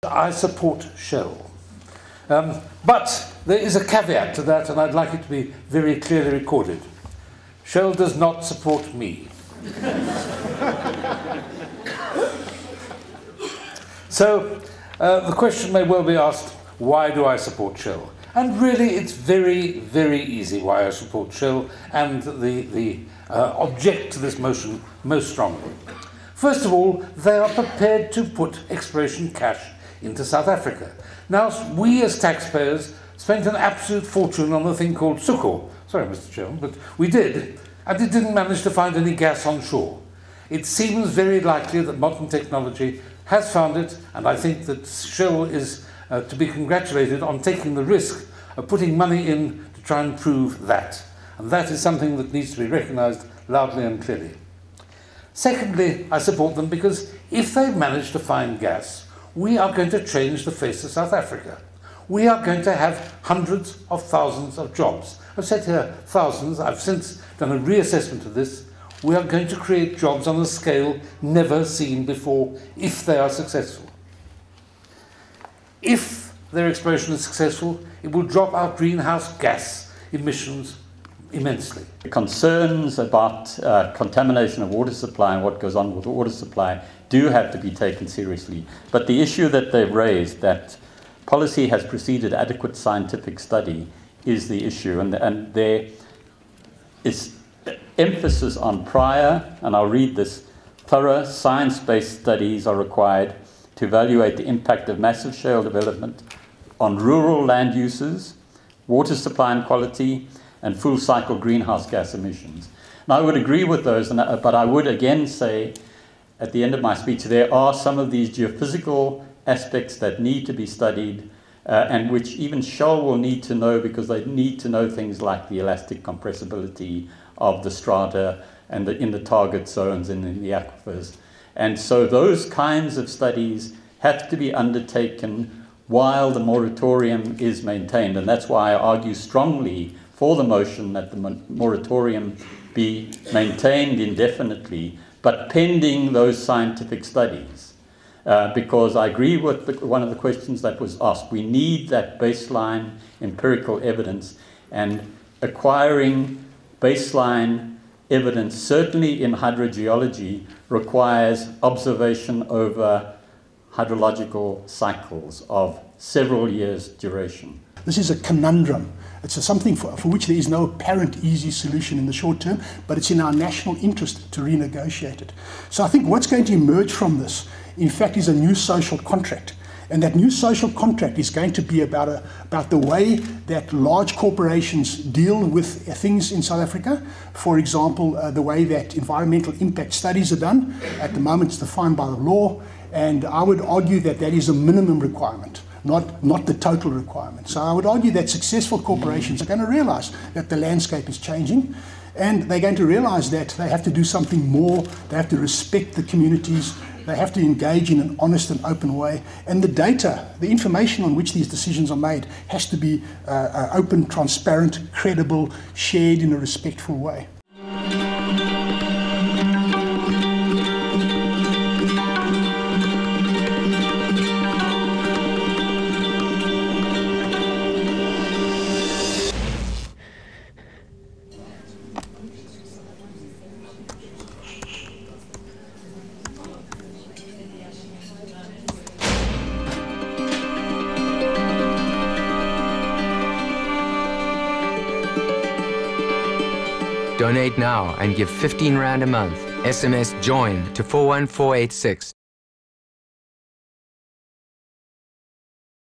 I support Shell. But there is a caveat to that, and I'd like it to be very clearly recorded. Shell does not support me. So the question may well be asked, why do I support Shell? And really it's very, very easy why I support Shell and the object to this motion most strongly. First of all, they are prepared to put exploration cash into South Africa. Now, we as taxpayers spent an absolute fortune on a thing called Sukor. Sorry, Mr. Chairman, but we did, and it didn't manage to find any gas on shore. It seems very likely that modern technology has found it, and I think that Shell is to be congratulated on taking the risk of putting money in to try and prove that. And that is something that needs to be recognised loudly and clearly. Secondly, I support them because if they manage to find gas, we are going to change the face of South Africa. We are going to have hundreds of thousands of jobs. I've said here thousands. I've since done a reassessment of this. We are going to create jobs on a scale never seen before if they are successful. If their exploration is successful, it will drop our greenhouse gas emissions immensely. Concerns about contamination of water supply and what goes on with the water supply do have to be taken seriously. But the issue that they've raised, that policy has preceded adequate scientific study, is the issue. And there is emphasis on prior, and I'll read this, thorough science-based studies are required to evaluate the impact of massive shale development on rural land uses, water supply and quality, and full cycle greenhouse gas emissions. Now, I would agree with those, but I would again say at the end of my speech, there are some of these geophysical aspects that need to be studied and which even Shell will need to know, because they need to know things like the elastic compressibility of the strata and in the target zones and in the aquifers. And so those kinds of studies have to be undertaken while the moratorium is maintained. And that's why I argue strongly for the motion that the moratorium be maintained indefinitely, but pending those scientific studies. Because I agree with one of the questions that was asked. We need that baseline empirical evidence, and acquiring baseline evidence, certainly in hydrogeology, requires observation over hydrological cycles of several years' duration. This is a conundrum. It's something for which there is no apparent easy solution in the short term, but it's in our national interest to renegotiate it. So I think what's going to emerge from this, in fact, is a new social contract. And that new social contract is going to be about the way that large corporations deal with things in South Africa. For example, the way that environmental impact studies are done. At the moment, it's defined by the law, and I would argue that that is a minimum requirement, not the total requirement. So I would argue that successful corporations are going to realize that the landscape is changing, and they're going to realize that they have to do something more. They have to respect the communities. They have to engage in an honest and open way. And the data, the information on which these decisions are made, has to be open, transparent, credible, shared in a respectful way. Donate now and give 15 Rand a month. SMS JOIN to 41486.